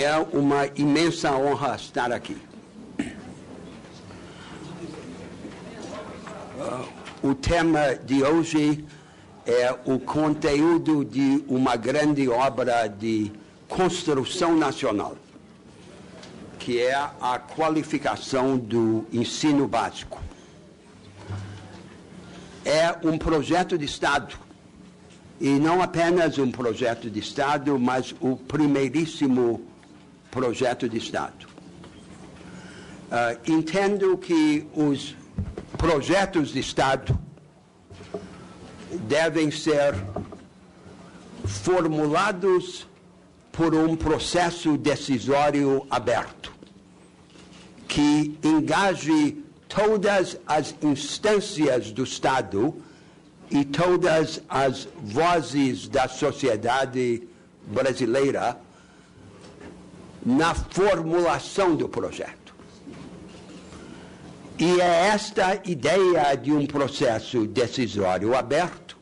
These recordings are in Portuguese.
É uma imensa honra estar aqui. O tema de hoje é o conteúdo de uma grande obra de construção nacional, que é a qualificação do ensino básico. É um projeto de Estado, e não apenas um projeto de Estado, mas o primeiríssimo projeto de Estado. Entendo que os projetos de Estado devem ser formulados por um processo decisório aberto, que engaje todas as instâncias do Estado e todas as vozes da sociedade brasileira na formulação do projeto. E é esta ideia de um processo decisório aberto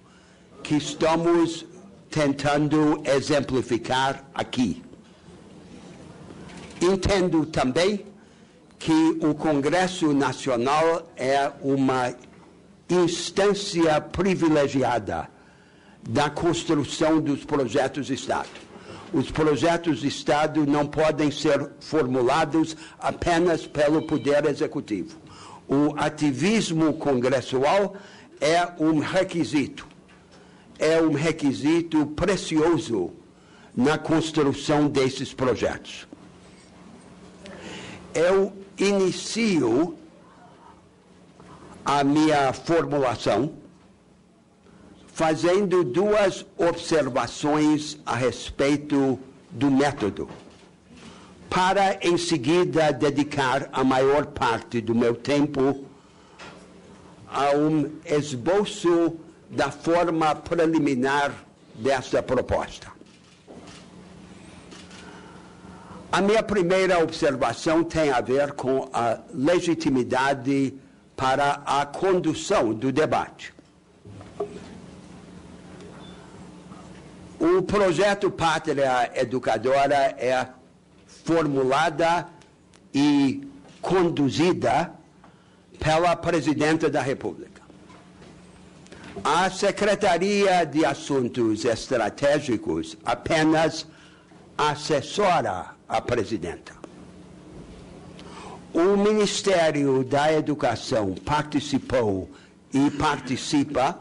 que estamos tentando exemplificar aqui. Entendo também que o Congresso Nacional é uma instância privilegiada da construção dos projetos de Estado. Os projetos de Estado não podem ser formulados apenas pelo Poder Executivo. O ativismo congressual é um requisito precioso na construção desses projetos. Eu inicio a minha formulação fazendo duas observações a respeito do método, para em seguida dedicar a maior parte do meu tempo a um esboço da forma preliminar desta proposta. A minha primeira observação tem a ver com a legitimidade para a condução do debate. O projeto Pátria Educadora é formulada e conduzida pela Presidenta da República. A Secretaria de Assuntos Estratégicos apenas assessora a Presidenta. O Ministério da Educação participou e participa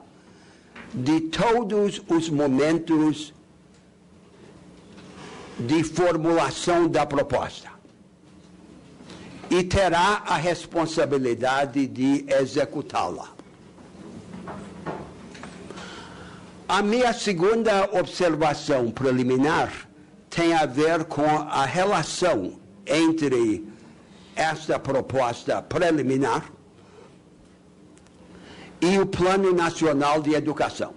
de todos os momentos de formulação da proposta e terá a responsabilidade de executá-la. A minha segunda observação preliminar tem a ver com a relação entre esta proposta preliminar e o Plano Nacional de Educação.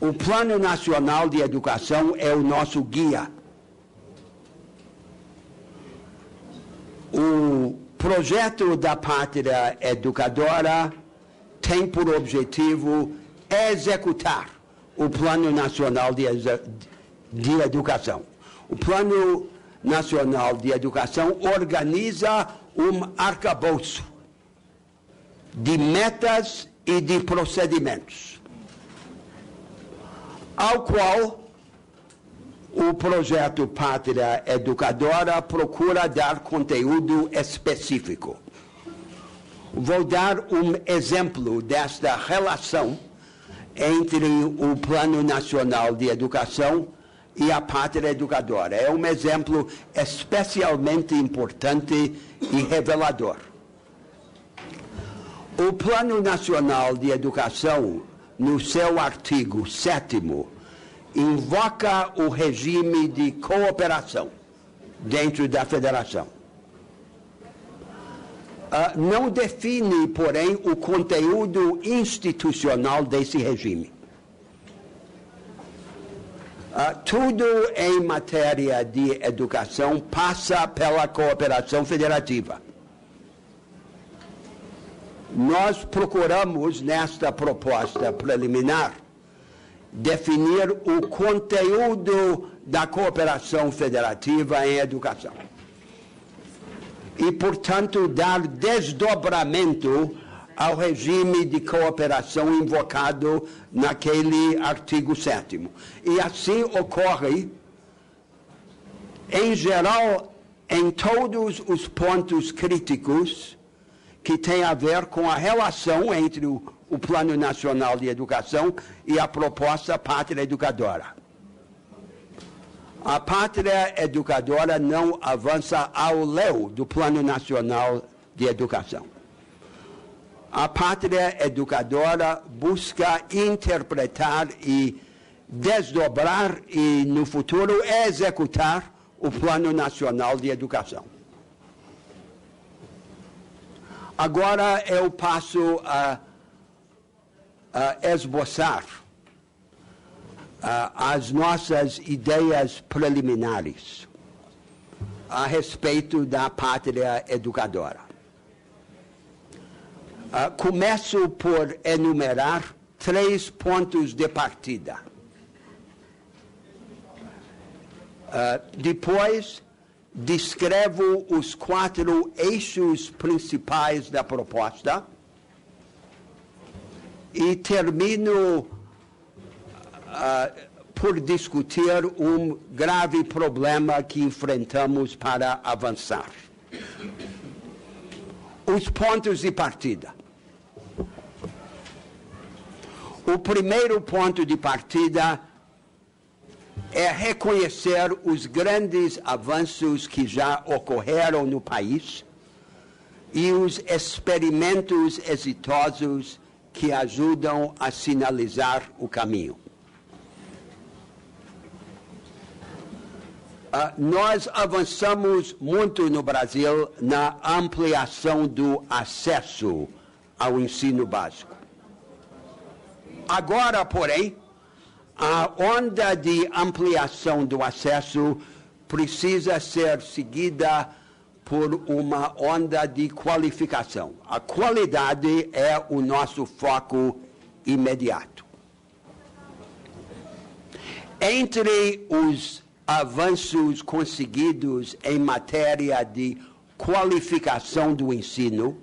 O Plano Nacional de Educação é o nosso guia. O projeto da Pátria Educadora tem por objetivo executar o Plano Nacional de Educação. O Plano Nacional de Educação organiza um arcabouço de metas e de procedimentos, ao qual o projeto Pátria Educadora procura dar conteúdo específico. Vou dar um exemplo desta relação entre o Plano Nacional de Educação e a Pátria Educadora. É um exemplo especialmente importante e revelador. O Plano Nacional de Educação, no seu artigo 7º, invoca o regime de cooperação dentro da Federação. Não define, porém, o conteúdo institucional desse regime. Tudo em matéria de educação passa pela cooperação federativa. Nós procuramos, nesta proposta preliminar, definir o conteúdo da cooperação federativa em educação. E, portanto, dar desdobramento ao regime de cooperação invocado naquele artigo 7º. E assim ocorre, em geral, em todos os pontos críticos que têm a ver com a relação entre o Plano Nacional de Educação e a proposta Pátria Educadora. A Pátria Educadora não avança ao léu do Plano Nacional de Educação. A Pátria Educadora busca interpretar e desdobrar e, no futuro, executar o Plano Nacional de Educação. Agora eu passo a esboçar as nossas ideias preliminares a respeito da Pátria Educadora. Começo por enumerar 3 pontos de partida. Depois, descrevo os 4 eixos principais da proposta e termino por discutir um grave problema que enfrentamos para avançar. Os pontos de partida. O primeiro ponto de partida é reconhecer os grandes avanços que já ocorreram no país e os experimentos exitosos que ajudam a sinalizar o caminho. Nós avançamos muito no Brasil na ampliação do acesso ao ensino básico. Agora, porém, a onda de ampliação do acesso precisa ser seguida por uma onda de qualificação. A qualidade é o nosso foco imediato. Entre os avanços conseguidos em matéria de qualificação do ensino,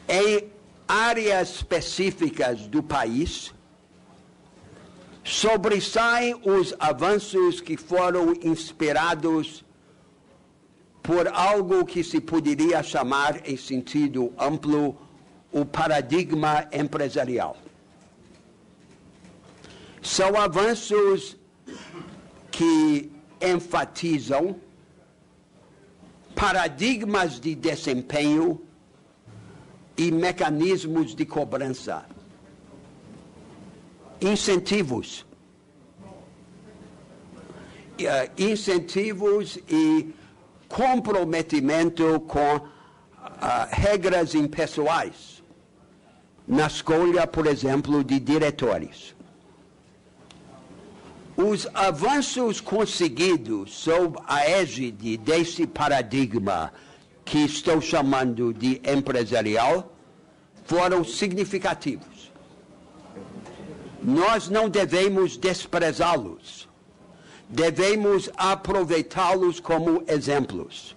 em áreas específicas do país, sobressaem os avanços que foram inspirados por algo que se poderia chamar, em sentido amplo, o paradigma empresarial. São avanços que enfatizam paradigmas de desempenho e mecanismos de cobrança, incentivos e comprometimento com regras impessoais na escolha, por exemplo, de diretores. Os avanços conseguidos sob a égide desse paradigma que estou chamando de empresarial foram significativos. Nós não devemos desprezá-los. Devemos aproveitá-los como exemplos.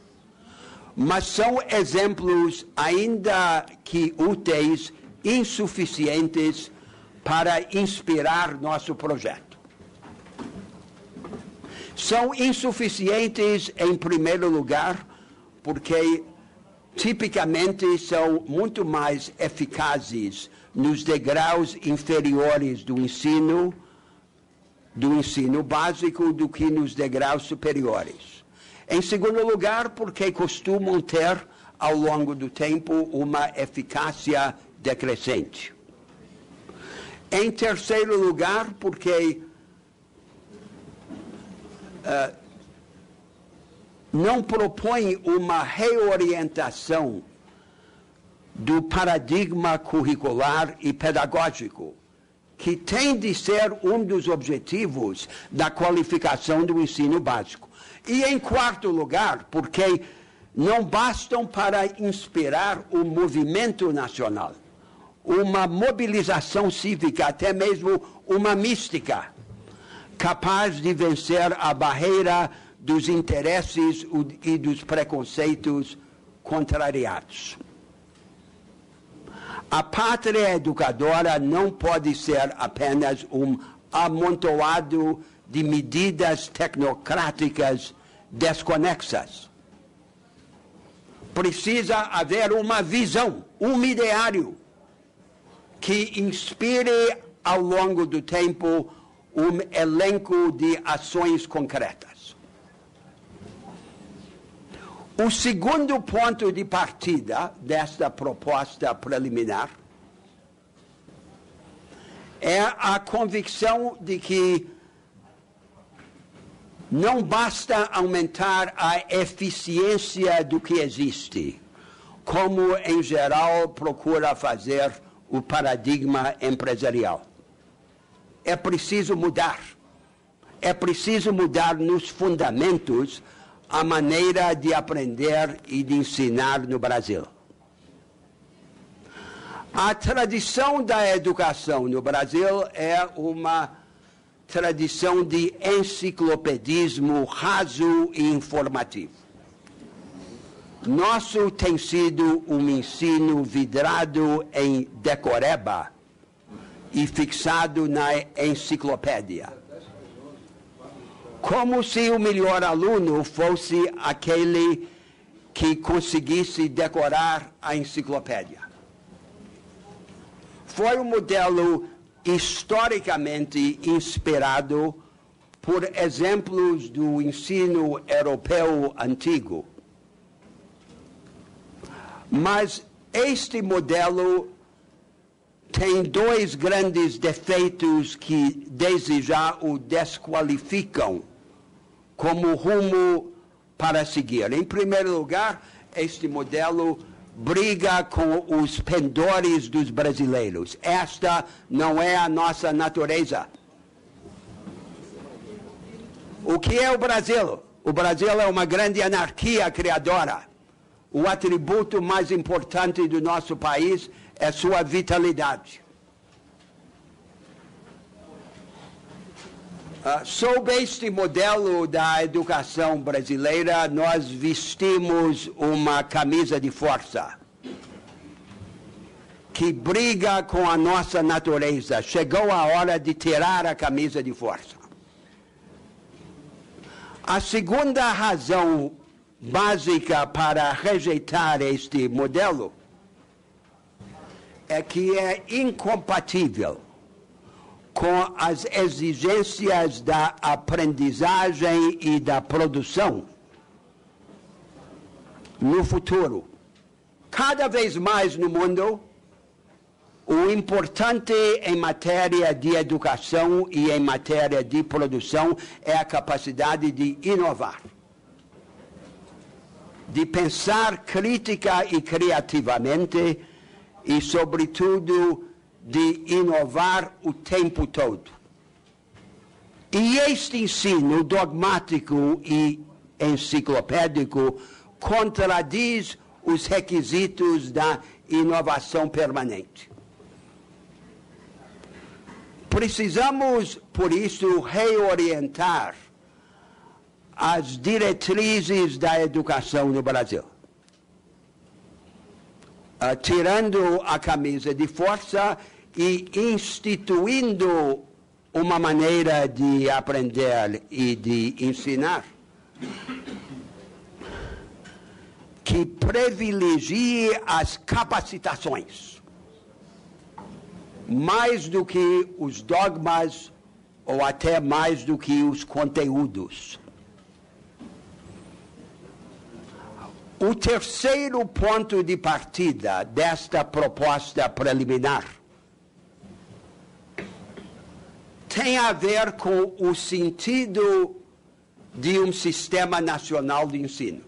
Mas são exemplos, ainda que úteis, insuficientes para inspirar nosso projeto. São insuficientes, em primeiro lugar, porque tipicamente são muito mais eficazes nos degraus inferiores do ensino básico do que nos degraus superiores. Em segundo lugar, porque costumam ter, ao longo do tempo, uma eficácia decrescente. Em terceiro lugar, porque não propõe uma reorientação do paradigma curricular e pedagógico, que tem de ser um dos objetivos da qualificação do ensino básico. E, em quarto lugar, porque não bastam para inspirar o movimento nacional. uma mobilização cívica, até mesmo uma mística, capaz de vencer a barreira dos interesses e dos preconceitos contrariados. A pátria educadora não pode ser apenas um amontoado de medidas tecnocráticas desconexas. Precisa haver uma visão, um ideário, que inspire ao longo do tempo um elenco de ações concretas. O segundo ponto de partida desta proposta preliminar é a convicção de que não basta aumentar a eficiência do que existe, como em geral procura fazer o paradigma empresarial. É preciso mudar. É preciso mudar nos fundamentos a maneira de aprender e de ensinar no Brasil. A tradição da educação no Brasil é uma tradição de enciclopedismo raso e informativo. Nosso tem sido um ensino vidrado em decoreba e fixado na enciclopédia. Como se o melhor aluno fosse aquele que conseguisse decorar a enciclopédia. Foi um modelo historicamente inspirado por exemplos do ensino europeu antigo. Mas este modelo tem dois grandes defeitos que, desde já, o desqualificam como rumo para seguir. Em primeiro lugar, este modelo briga com os pendores dos brasileiros. Esta não é a nossa natureza. O que é o Brasil? O Brasil é uma grande anarquia criadora. O atributo mais importante do nosso país é sua vitalidade. Sob este modelo da educação brasileira, nós vestimos uma camisa de força que briga com a nossa natureza. Chegou a hora de tirar a camisa de força. A segunda razão básica para rejeitar este modelo é que é incompatível com as exigências da aprendizagem e da produção no futuro. Cada vez mais no mundo, o importante em matéria de educação e em matéria de produção é a capacidade de inovar, de pensar crítica e criativamente e, sobretudo, de inovar o tempo todo. E este ensino dogmático e enciclopédico contradiz os requisitos da inovação permanente. Precisamos, por isso, reorientar as diretrizes da educação no Brasil, tirando a camisa de força e instituindo uma maneira de aprender e de ensinar que privilegie as capacitações mais do que os dogmas ou até mais do que os conteúdos. O terceiro ponto de partida desta proposta preliminar tem a ver com o sentido de um sistema nacional de ensino.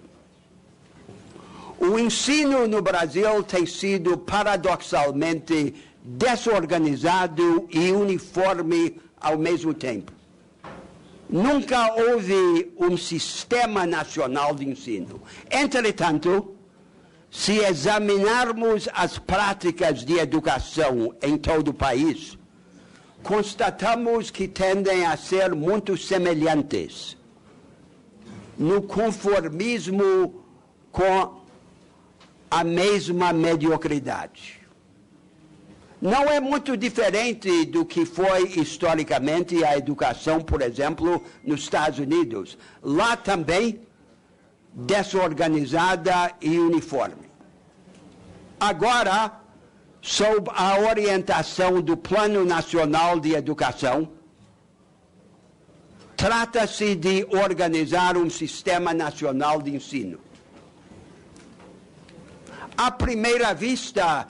O ensino no Brasil tem sido paradoxalmente desorganizado e uniforme ao mesmo tempo. Nunca houve um sistema nacional de ensino. Entretanto, se examinarmos as práticas de educação em todo o país, constatamos que tendem a ser muito semelhantes no conformismo com a mesma mediocridade. Não é muito diferente do que foi historicamente a educação, por exemplo, nos Estados Unidos. Lá também, desorganizada e uniforme. Agora, sob a orientação do Plano Nacional de Educação, trata-se de organizar um sistema nacional de ensino. À primeira vista,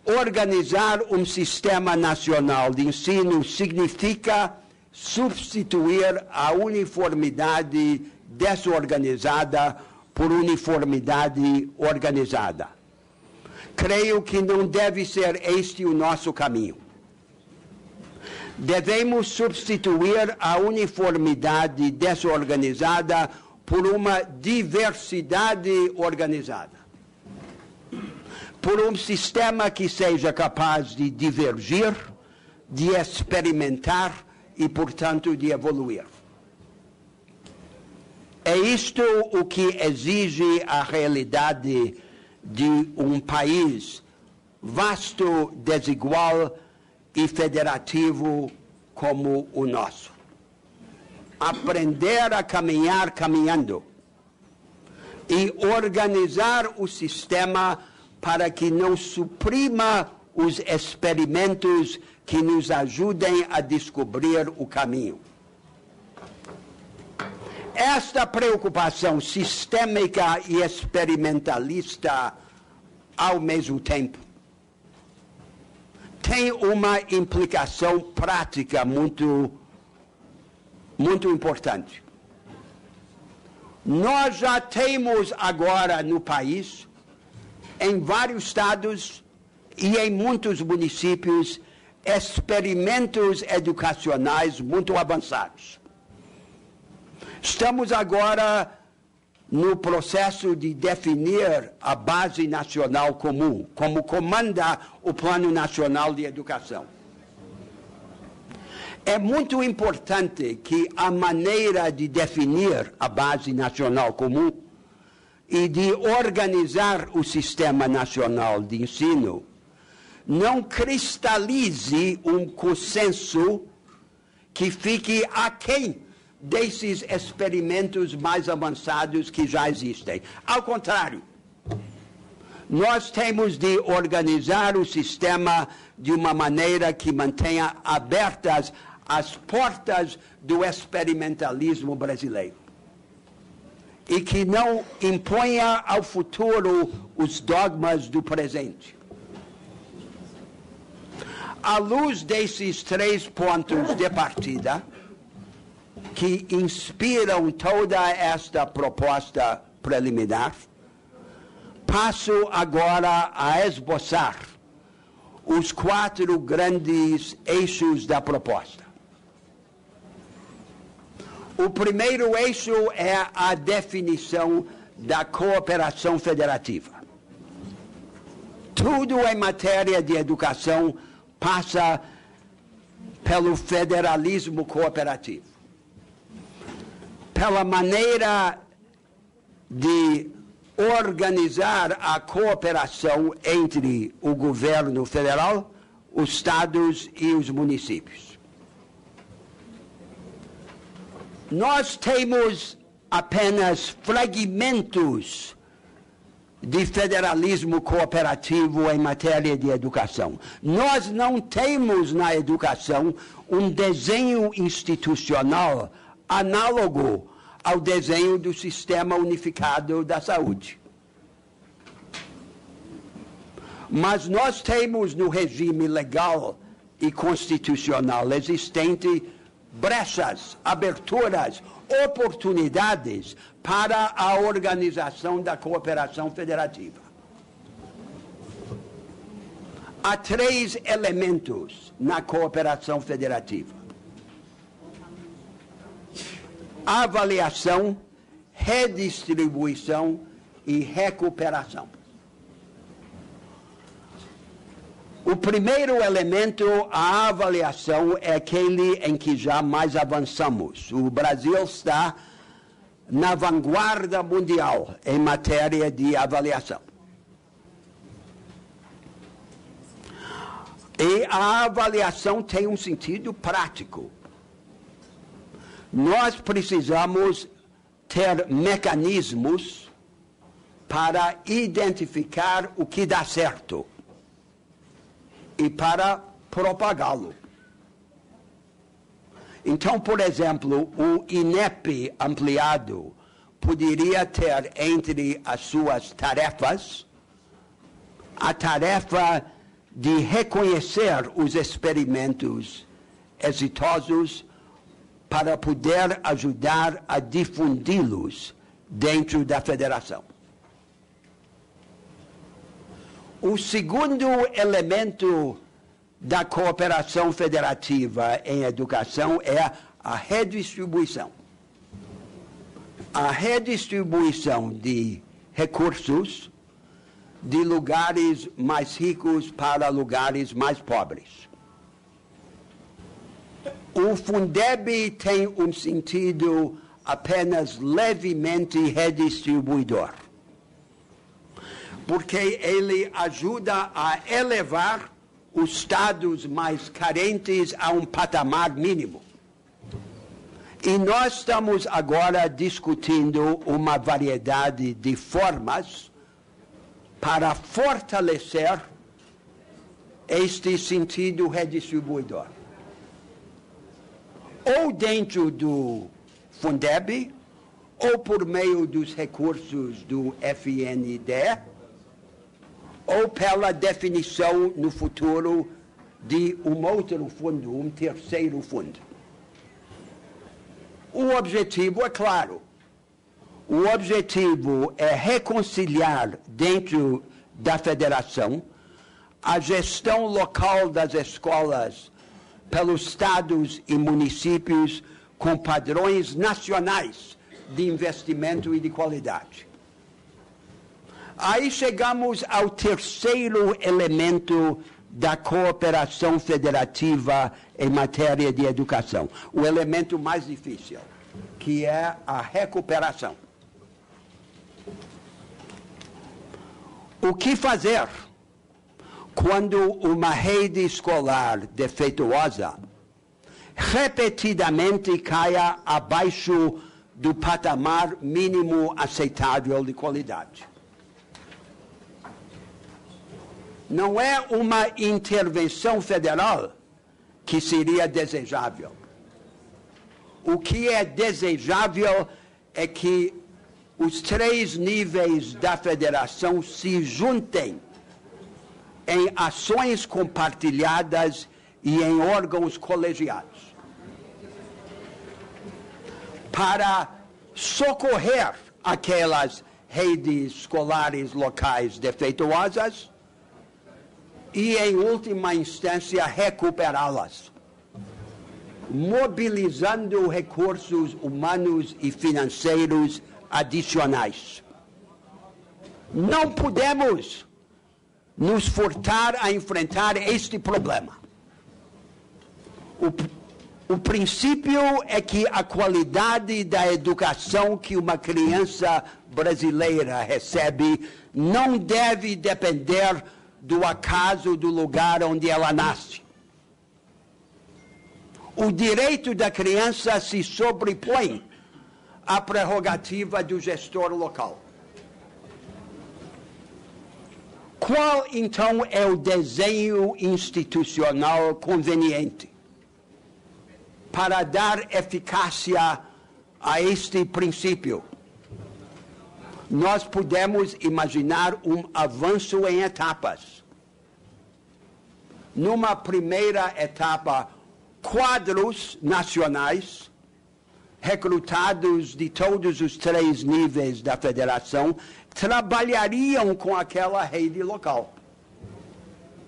organizar um sistema nacional de ensino significa substituir a uniformidade desorganizada por uniformidade organizada. Creio que não deve ser este o nosso caminho. Devemos substituir a uniformidade desorganizada por uma diversidade organizada. Por um sistema que seja capaz de divergir, de experimentar e, portanto, de evoluir. É isto o que exige a realidade de um país vasto, desigual e federativo como o nosso. Aprender a caminhar caminhando e organizar o sistema para que não suprima os experimentos que nos ajudem a descobrir o caminho. Esta preocupação sistêmica e experimentalista ao mesmo tempo tem uma implicação prática muito importante. Nós já temos agora no país, em vários estados e em muitos municípios, experimentos educacionais muito avançados. Estamos agora no processo de definir a base nacional comum, como comanda o Plano Nacional de Educação. É muito importante que a maneira de definir a base nacional comum e de organizar o Sistema Nacional de Ensino não cristalize um consenso que fique aquém desses experimentos mais avançados que já existem. Ao contrário, nós temos de organizar o sistema de uma maneira que mantenha abertas as portas do experimentalismo brasileiro e que não imponha ao futuro os dogmas do presente. À luz desses 3 pontos de partida, que inspiram toda esta proposta preliminar, passo agora a esboçar os 4 grandes eixos da proposta. O primeiro eixo é a definição da cooperação federativa. Tudo em matéria de educação passa pelo federalismo cooperativo, pela maneira de organizar a cooperação entre o governo federal, os estados e os municípios. Nós temos apenas fragmentos de federalismo cooperativo em matéria de educação. Nós não temos na educação um desenho institucional análogo ao desenho do Sistema Unificado da Saúde. Mas nós temos no regime legal e constitucional existente brechas, aberturas, oportunidades para a organização da cooperação federativa. Há 3 elementos na cooperação federativa: avaliação, redistribuição e recuperação. O primeiro elemento, a avaliação, é aquele em que já mais avançamos. O Brasil está na vanguarda mundial em matéria de avaliação. E a avaliação tem um sentido prático. Nós precisamos ter mecanismos para identificar o que dá certo e para propagá-lo. Então, por exemplo, o INEP ampliado poderia ter entre as suas tarefas a tarefa de reconhecer os experimentos exitosos para poder ajudar a difundi-los dentro da federação. O segundo elemento da cooperação federativa em educação é a redistribuição. A redistribuição de recursos de lugares mais ricos para lugares mais pobres. O Fundeb tem um sentido apenas levemente redistribuidor, porque ele ajuda a elevar os estados mais carentes a um patamar mínimo. E nós estamos agora discutindo uma variedade de formas para fortalecer este sentido redistribuidor. Ou dentro do Fundeb, ou por meio dos recursos do FNDE, ou pela definição no futuro de um outro fundo, um terceiro fundo. O objetivo é claro. O objetivo é reconciliar dentro da federação a gestão local das escolas pelos estados e municípios com padrões nacionais de investimento e de qualidade. Aí chegamos ao terceiro elemento da cooperação federativa em matéria de educação, o elemento mais difícil, que é a recuperação. O que fazer quando uma rede escolar defeituosa repetidamente caia abaixo do patamar mínimo aceitável de qualidade? Não é uma intervenção federal que seria desejável. O que é desejável é que os três níveis da federação se juntem em ações compartilhadas e em órgãos colegiados para socorrer aquelas redes escolares locais defeituosas e, em última instância, recuperá-las, mobilizando recursos humanos e financeiros adicionais. Não podemos nos furtar a enfrentar este problema. O princípio é que a qualidade da educação que uma criança brasileira recebe não deve depender do acaso do lugar onde ela nasce. O direito da criança se sobrepõe à prerrogativa do gestor local. Qual, então, é o desenho institucional conveniente para dar eficácia a este princípio? Nós podemos imaginar um avanço em etapas. Numa primeira etapa, quadros nacionais, recrutados de todos os três níveis da federação, trabalhariam com aquela rede local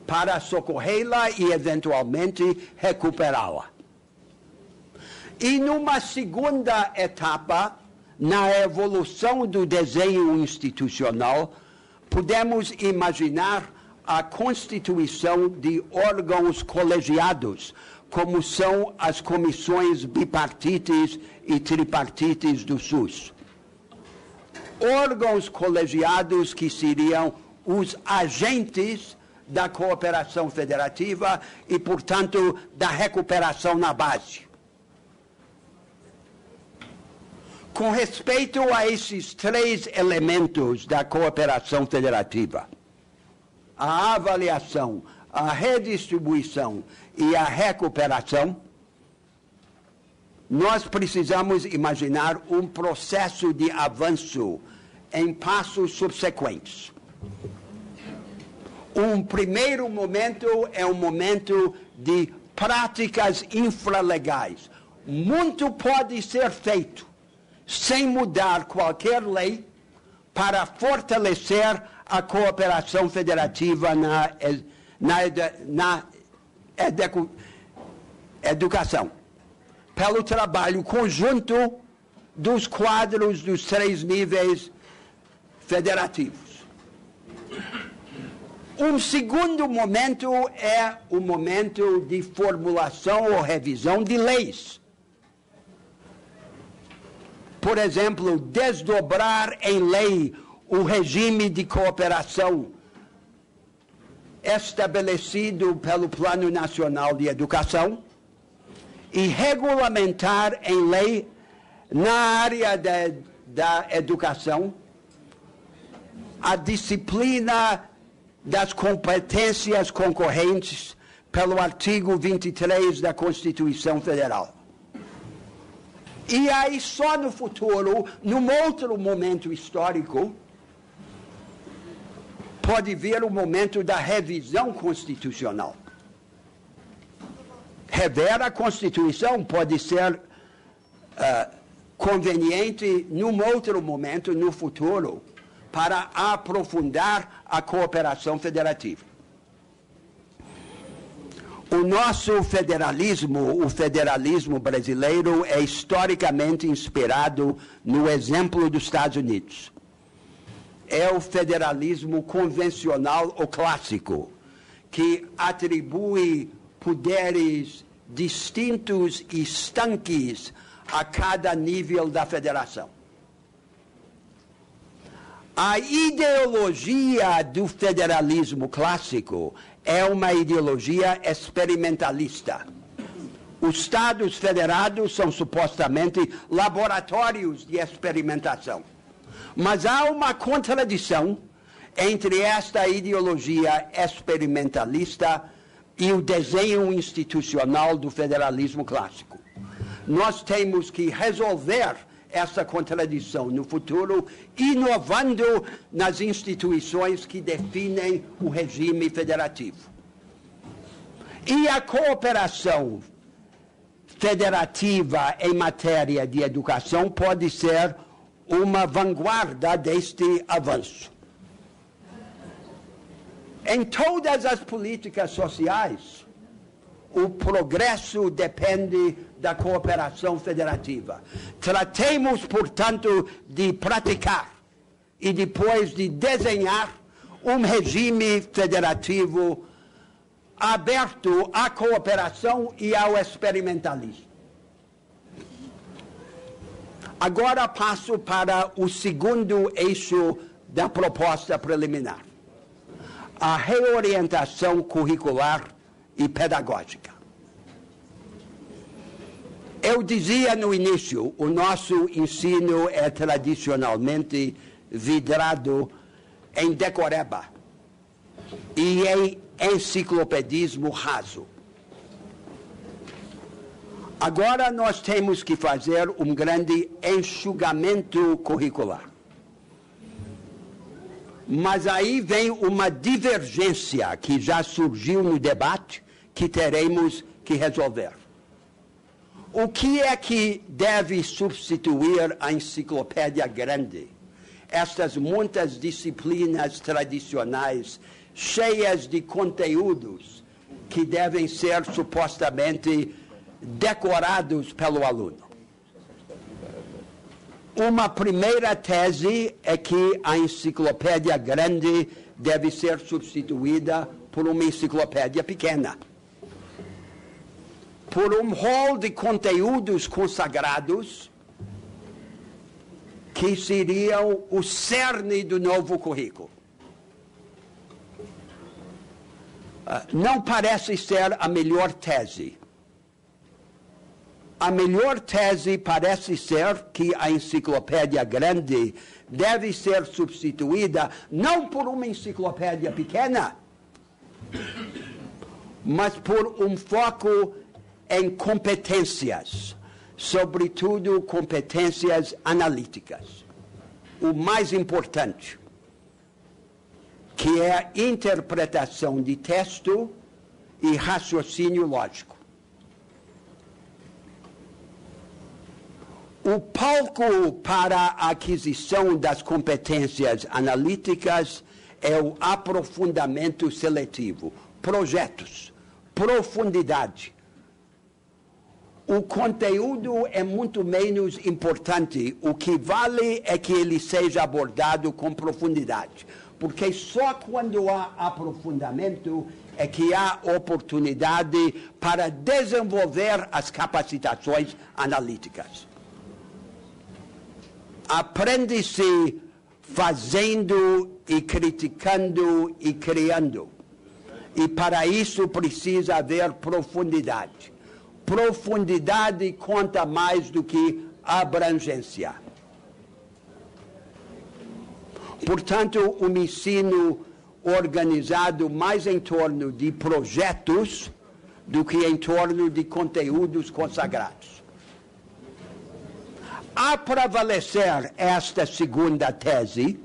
para socorrê-la e, eventualmente, recuperá-la. E numa segunda etapa, na evolução do desenho institucional, podemos imaginar a constituição de órgãos colegiados, como são as comissões bipartites e tripartites do SUS. Órgãos colegiados que seriam os agentes da cooperação federativa e, portanto, da recuperação na base. Com respeito a esses três elementos da cooperação federativa, a avaliação, a redistribuição e a recuperação, nós precisamos imaginar um processo de avanço em passos subsequentes. Um primeiro momento é um momento de práticas infralegais. Muito pode ser feito sem mudar qualquer lei para fortalecer a cooperação federativa na educação, pelo trabalho conjunto dos quadros dos três níveis federativos. Um segundo momento é o momento de formulação ou revisão de leis. Por exemplo, desdobrar em lei o regime de cooperação estabelecido pelo Plano Nacional de Educação e regulamentar em lei, na área da educação, a disciplina das competências concorrentes pelo artigo 23 da Constituição Federal. E aí, só no futuro, num outro momento histórico, pode vir o momento da revisão constitucional. Rever a Constituição pode ser conveniente num outro momento, no futuro, para aprofundar a cooperação federativa. O nosso federalismo, o federalismo brasileiro, é historicamente inspirado no exemplo dos Estados Unidos. É o federalismo convencional ou clássico, que atribui poderes distintos e estanques a cada nível da federação. A ideologia do federalismo clássico é uma ideologia experimentalista. Os Estados federados são supostamente laboratórios de experimentação. Mas há uma contradição entre esta ideologia experimentalista e o desenho institucional do federalismo clássico. Nós temos que resolver essa contradição no futuro, inovando nas instituições que definem o regime federativo. E a cooperação federativa em matéria de educação pode ser uma vanguarda deste avanço. Em todas as políticas sociais, o progresso depende da cooperação federativa. Tratemos, portanto, de praticar e depois de desenhar um regime federativo aberto à cooperação e ao experimentalismo. Agora passo para o segundo eixo da proposta preliminar: a reorientação curricular e pedagógica. Eu dizia no início, o nosso ensino é tradicionalmente vidrado em decoreba e em enciclopedismo raso. Agora nós temos que fazer um grande enxugamento curricular. Mas aí vem uma divergência que já surgiu no debate que teremos que resolver. O que é que deve substituir a enciclopédia grande? Estas muitas disciplinas tradicionais, cheias de conteúdos que devem ser supostamente decorados pelo aluno. Uma primeira tese é que a enciclopédia grande deve ser substituída por uma enciclopédia pequena, por um rol de conteúdos consagrados que seriam o cerne do novo currículo. Não parece ser a melhor tese. A melhor tese parece ser que a enciclopédia grande deve ser substituída não por uma enciclopédia pequena, mas por um foco em competências, sobretudo competências analíticas. O mais importante, que é a interpretação de texto e raciocínio lógico. O palco para a aquisição das competências analíticas é o aprofundamento seletivo, projetos, profundidade. O conteúdo é muito menos importante, o que vale é que ele seja abordado com profundidade, porque só quando há aprofundamento é que há oportunidade para desenvolver as capacitações analíticas. Aprende-se fazendo e criticando e criando. E para isso precisa haver profundidade. Profundidade conta mais do que abrangência. Portanto, um ensino organizado mais em torno de projetos do que em torno de conteúdos consagrados. A prevalecer esta segunda tese,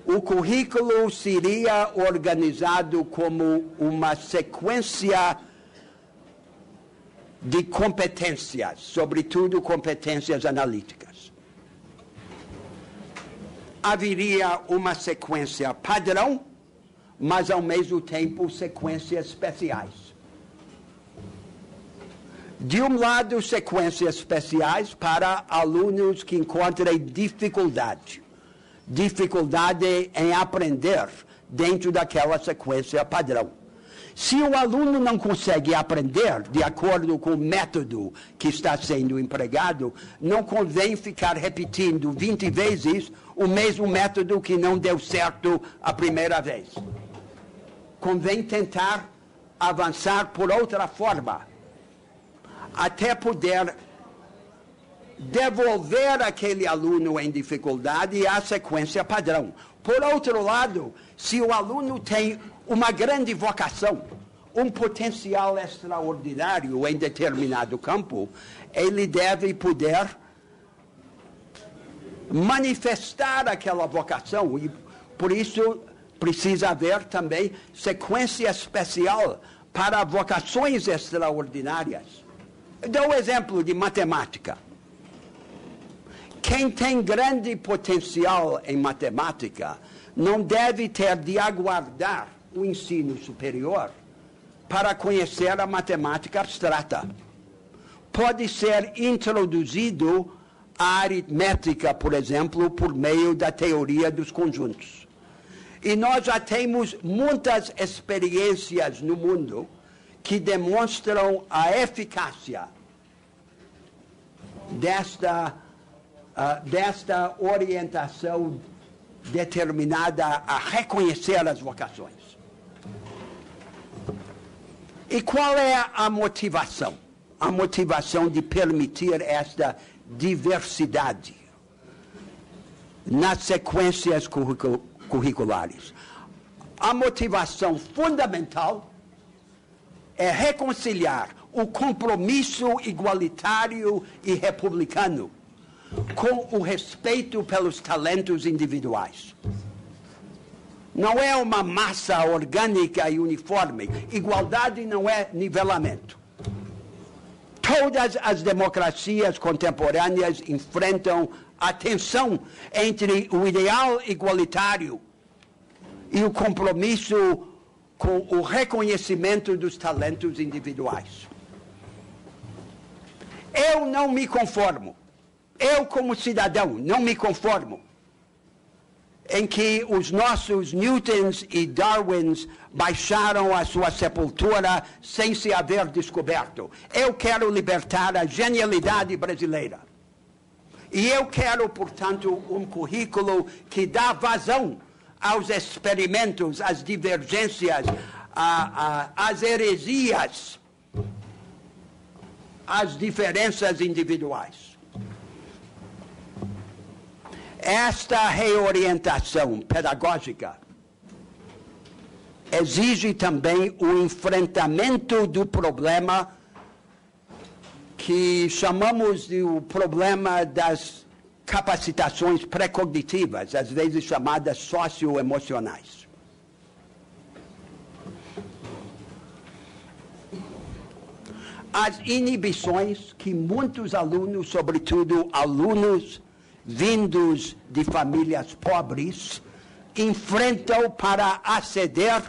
o currículo seria organizado como uma sequência de competências, sobretudo competências analíticas. Haveria uma sequência padrão, mas ao mesmo tempo sequências especiais. De um lado, sequências especiais para alunos que encontrem dificuldade em aprender dentro daquela sequência padrão. Se o aluno não consegue aprender de acordo com o método que está sendo empregado, não convém ficar repetindo 20 vezes o mesmo método que não deu certo a primeira vez. Convém tentar avançar por outra forma, até poder devolver aquele aluno em dificuldade à sequência padrão. Por outro lado, se o aluno tem uma grande vocação, um potencial extraordinário em determinado campo, ele deve poder manifestar aquela vocação e, por isso, precisa haver também sequência especial para vocações extraordinárias. Dou um exemplo de matemática. Quem tem grande potencial em matemática não deve ter de aguardar o ensino superior para conhecer a matemática abstrata. Pode ser introduzido a aritmética, por exemplo, por meio da teoria dos conjuntos. E nós já temos muitas experiências no mundo que demonstram a eficácia desta orientação determinada a reconhecer as vocações. E qual é a motivação? A motivação de permitir esta diversidade nas sequências curriculares. A motivação fundamental é reconciliar o compromisso igualitário e republicano com o respeito pelos talentos individuais. Não é uma massa orgânica e uniforme. Igualdade não é nivelamento. Todas as democracias contemporâneas enfrentam a tensão entre o ideal igualitário e o compromisso com o reconhecimento dos talentos individuais. Eu não me conformo. eu, como cidadão, não me conformo em que os nossos Newtons e Darwins baixaram a sua sepultura sem se haver descoberto. Eu quero libertar a genialidade brasileira. E eu quero, portanto, um currículo que dá vazão aos experimentos, às divergências, às heresias, às diferenças individuais. Esta reorientação pedagógica exige também o enfrentamento do problema que chamamos de o problema das capacitações pré-cognitivas, às vezes chamadas socioemocionais. As inibições que muitos alunos, sobretudo alunos vindos de famílias pobres, enfrentam para aceder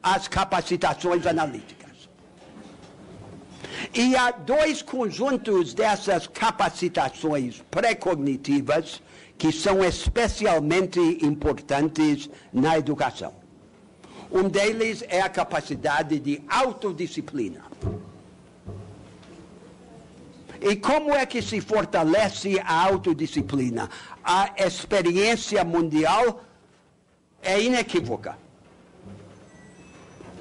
às capacitações analíticas. E há dois conjuntos dessas capacitações pré-cognitivas que são especialmente importantes na educação. Um deles é a capacidade de autodisciplina. E como é que se fortalece a autodisciplina? A experiência mundial é inequívoca.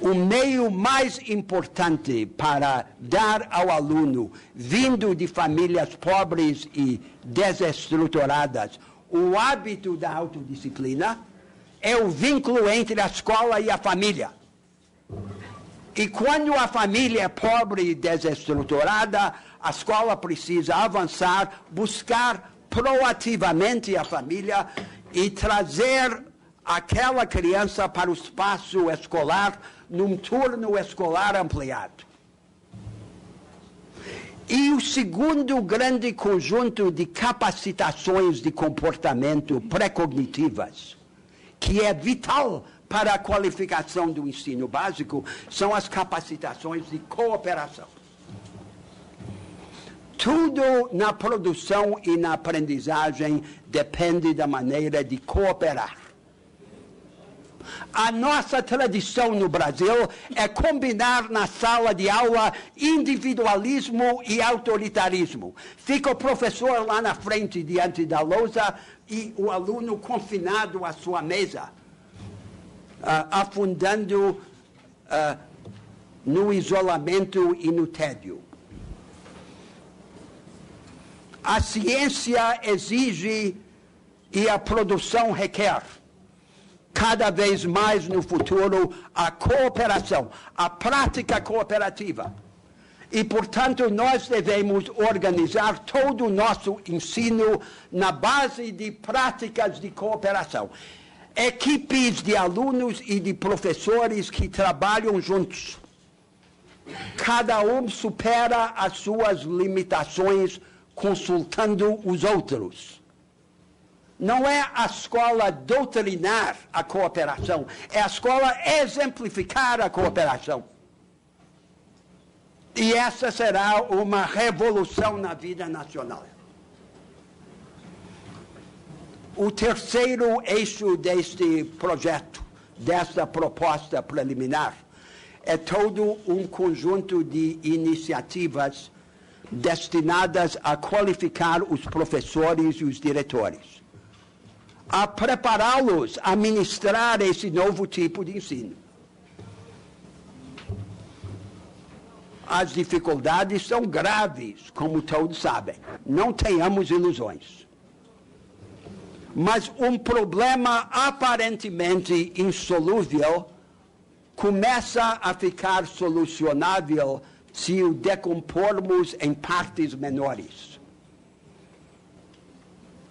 O meio mais importante para dar ao aluno, vindo de famílias pobres e desestruturadas, o hábito da autodisciplina é o vínculo entre a escola e a família. E quando a família é pobre e desestruturada, a escola precisa avançar, buscar proativamente a família e trazer aquela criança para o espaço escolar num turno escolar ampliado. E o segundo grande conjunto de capacitações de comportamento pré-cognitivas, que é vital para a qualificação do ensino básico, são as capacitações de cooperação. Tudo na produção e na aprendizagem depende da maneira de cooperar. A nossa tradição no Brasil é combinar na sala de aula individualismo e autoritarismo. Fica o professor lá na frente, diante da lousa, e o aluno confinado à sua mesa, afundando no isolamento e no tédio. A ciência exige e a produção requer, cada vez mais no futuro, a cooperação, a prática cooperativa. E, portanto, nós devemos organizar todo o nosso ensino na base de práticas de cooperação. Equipes de alunos e de professores que trabalham juntos. Cada um supera as suas limitações consultando os outros. Não é a escola doutrinar a cooperação, é a escola exemplificar a cooperação. E essa será uma revolução na vida nacional. O terceiro eixo deste projeto, desta proposta preliminar, é todo um conjunto de iniciativas destinadas a qualificar os professores e os diretores, a prepará-los a ministrar esse novo tipo de ensino. As dificuldades são graves, como todos sabem. Não tenhamos ilusões. Mas um problema aparentemente insolúvel começa a ficar solucionável se o decompormos em partes menores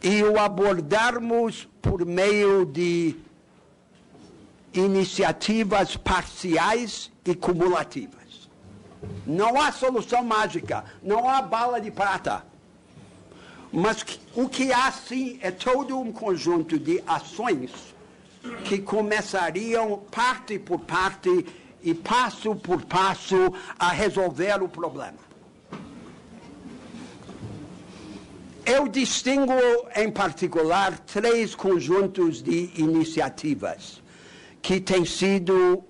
e o abordarmos por meio de iniciativas parciais e cumulativas. Não há solução mágica, não há bala de prata. Mas o que há sim é todo um conjunto de ações que começariam parte por parte e passo por passo a resolver o problema. Eu distingo, em particular, 3 conjuntos de iniciativas que têm sido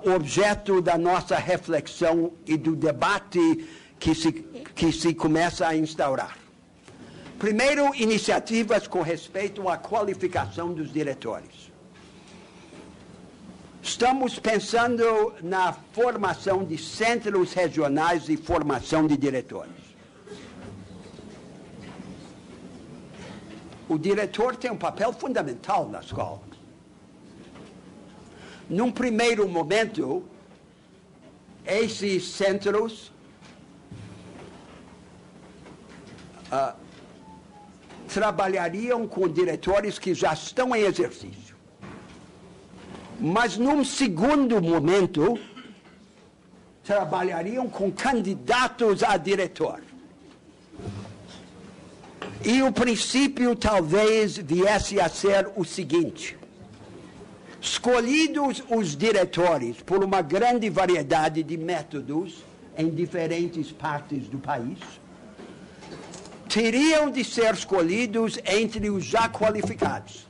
objeto da nossa reflexão e do debate que se começa a instaurar. Primeiro, iniciativas com respeito à qualificação dos diretores. Estamos pensando na formação de centros regionais de formação de diretores. O diretor tem um papel fundamental na escola. Num primeiro momento, esses centros trabalhariam com diretores que já estão em exercício. Mas, num segundo momento, trabalhariam com candidatos a diretor. E o princípio talvez viesse a ser o seguinte: escolhidos os diretores por uma grande variedade de métodos em diferentes partes do país, teriam de ser escolhidos entre os já qualificados.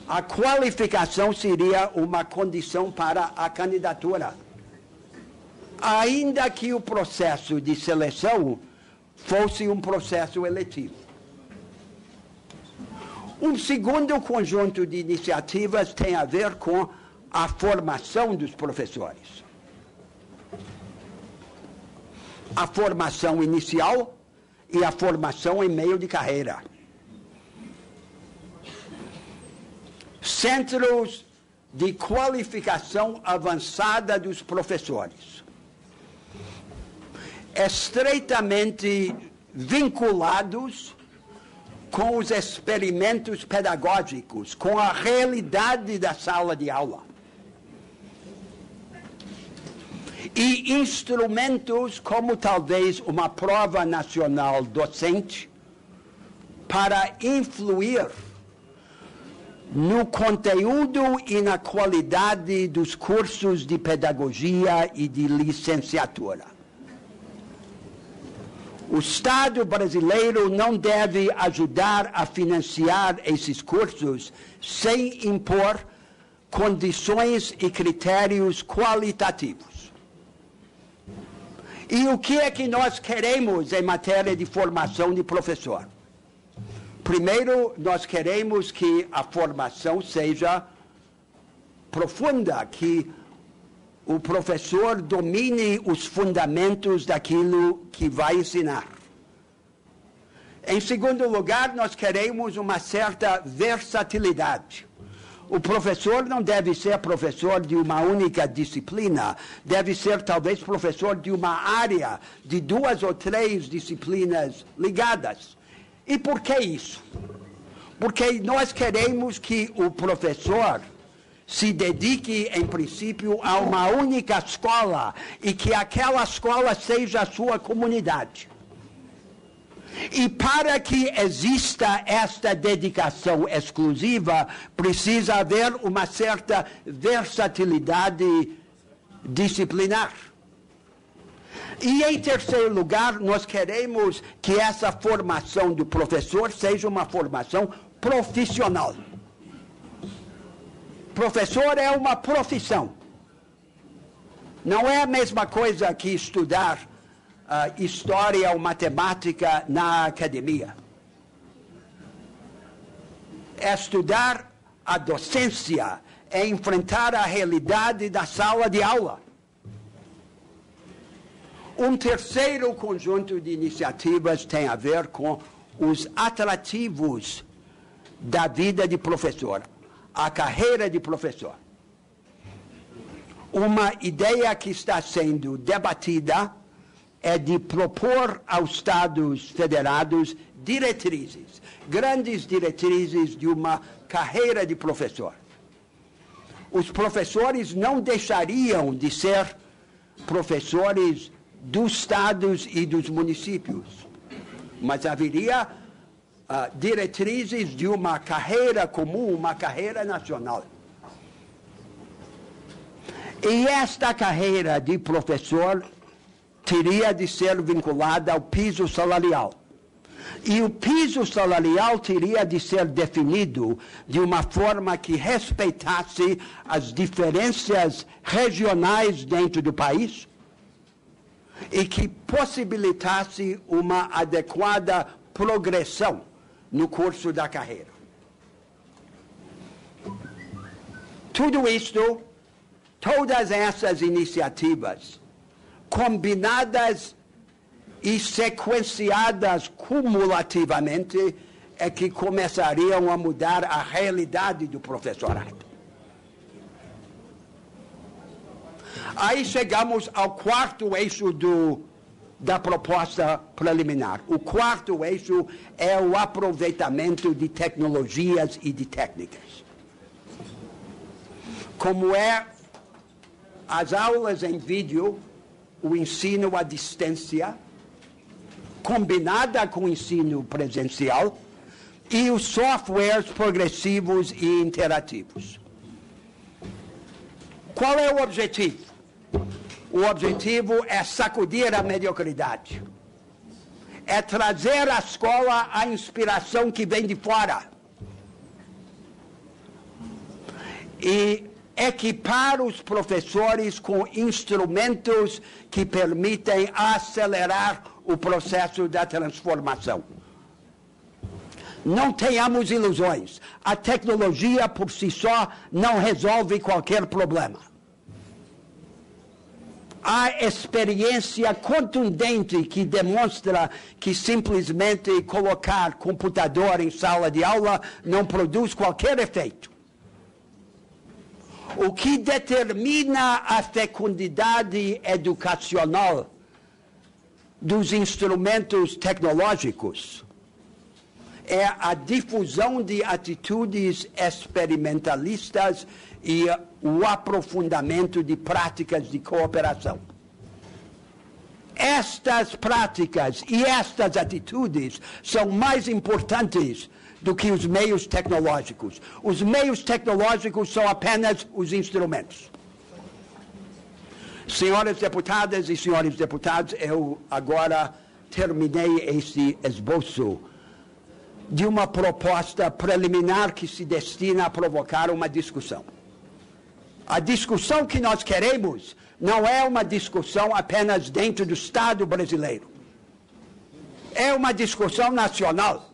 A qualificação seria uma condição para a candidatura, ainda que o processo de seleção fosse um processo eletivo. Um segundo conjunto de iniciativas tem a ver com a formação dos professores. A formação inicial e a formação em meio de carreira. Centros de qualificação avançada dos professores, estreitamente vinculados com os experimentos pedagógicos, com a realidade da sala de aula. E instrumentos como talvez uma prova nacional docente para influir no conteúdo e na qualidade dos cursos de pedagogia e de licenciatura. O Estado brasileiro não deve ajudar a financiar esses cursos sem impor condições e critérios qualitativos. E o que é que nós queremos em matéria de formação de professor? Primeiro, nós queremos que a formação seja profunda, que o professor domine os fundamentos daquilo que vai ensinar. Em segundo lugar, nós queremos uma certa versatilidade. O professor não deve ser professor de uma única disciplina, deve ser talvez professor de uma área, de 2 ou 3 disciplinas ligadas. E por que isso? Porque nós queremos que o professor se dedique, em princípio, a uma única escola e que aquela escola seja a sua comunidade. E para que exista esta dedicação exclusiva, precisa haver uma certa versatilidade disciplinar. E, em terceiro lugar, nós queremos que essa formação do professor seja uma formação profissional. Professor é uma profissão. Não é a mesma coisa que estudar história ou matemática na academia. É estudar a docência, é enfrentar a realidade da sala de aula. Um terceiro conjunto de iniciativas tem a ver com os atrativos da vida de professor, a carreira de professor. Uma ideia que está sendo debatida é de propor aos Estados federados diretrizes, grandes diretrizes de uma carreira de professor. Os professores não deixariam de ser professores dos estados e dos municípios, mas haveria diretrizes de uma carreira comum, uma carreira nacional. E esta carreira de professor teria de ser vinculada ao piso salarial. E o piso salarial teria de ser definido de uma forma que respeitasse as diferenças regionais dentro do país e que possibilitasse uma adequada progressão no curso da carreira. Tudo isto, todas essas iniciativas, combinadas e sequenciadas cumulativamente, é que começariam a mudar a realidade do professorado. Aí chegamos ao quarto eixo da proposta preliminar. O quarto eixo é o aproveitamento de tecnologias e de técnicas. Como é as aulas em vídeo, o ensino à distância, combinada com o ensino presencial, e os softwares progressivos e interativos. Qual é o objetivo? O objetivo é sacudir a mediocridade. É trazer à escola a inspiração que vem de fora. E equipar os professores com instrumentos que permitem acelerar o processo da transformação. Não tenhamos ilusões. A tecnologia por si só não resolve qualquer problema. Há experiência contundente que demonstra que simplesmente colocar computador em sala de aula não produz qualquer efeito. O que determina a fecundidade educacional dos instrumentos tecnológicos é a difusão de atitudes experimentalistas e o aprofundamento de práticas de cooperação. Estas práticas e estas atitudes são mais importantes do que os meios tecnológicos. Os meios tecnológicos são apenas os instrumentos. Senhoras deputadas e senhores deputados, eu agora terminei esse esboço de uma proposta preliminar que se destina a provocar uma discussão. A discussão que nós queremos não é uma discussão apenas dentro do Estado brasileiro. É uma discussão nacional.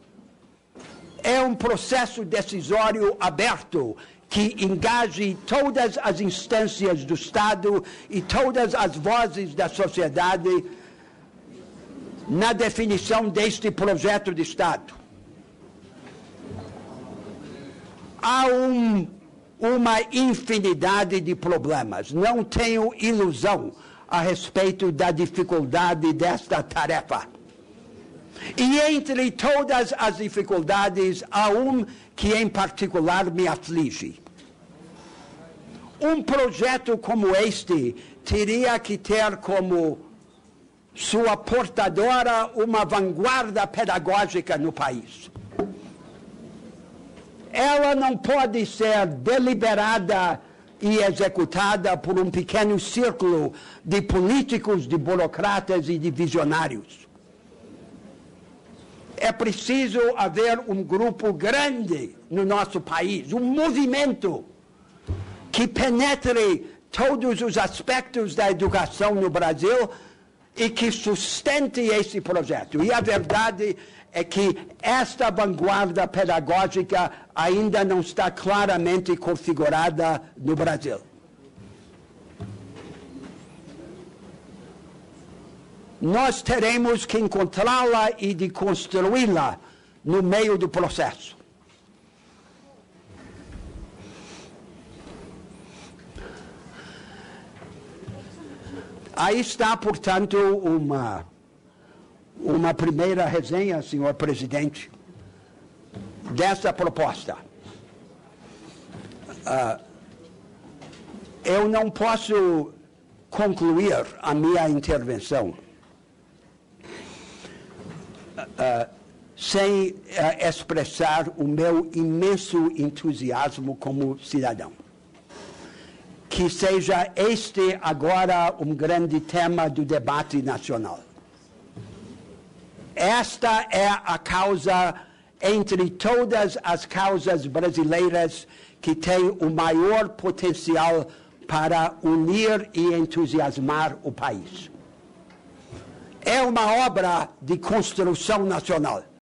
É um processo decisório aberto que engaje todas as instâncias do Estado e todas as vozes da sociedade na definição deste projeto de Estado. Há uma infinidade de problemas. Não tenho ilusão a respeito da dificuldade desta tarefa. E entre todas as dificuldades, há que em particular me aflige. Um projeto como este teria que ter como sua portadora uma vanguarda pedagógica no país. Ela não pode ser deliberada e executada por um pequeno círculo de políticos, de burocratas e de visionários. É preciso haver um grupo grande no nosso país, um movimento que penetre todos os aspectos da educação no Brasil e que sustente esse projeto. E a verdade é que esta vanguarda pedagógica ainda não está claramente configurada no Brasil. Nós teremos que encontrá-la e de construí-la no meio do processo. Aí está, portanto, uma primeira resenha, senhor presidente, dessa proposta. Eu não posso concluir a minha intervenção sem expressar o meu imenso entusiasmo como cidadão. Que seja este agora um grande tema do debate nacional. Esta é a causa, entre todas as causas brasileiras, que tem o maior potencial para unir e entusiasmar o país. É uma obra de construção nacional.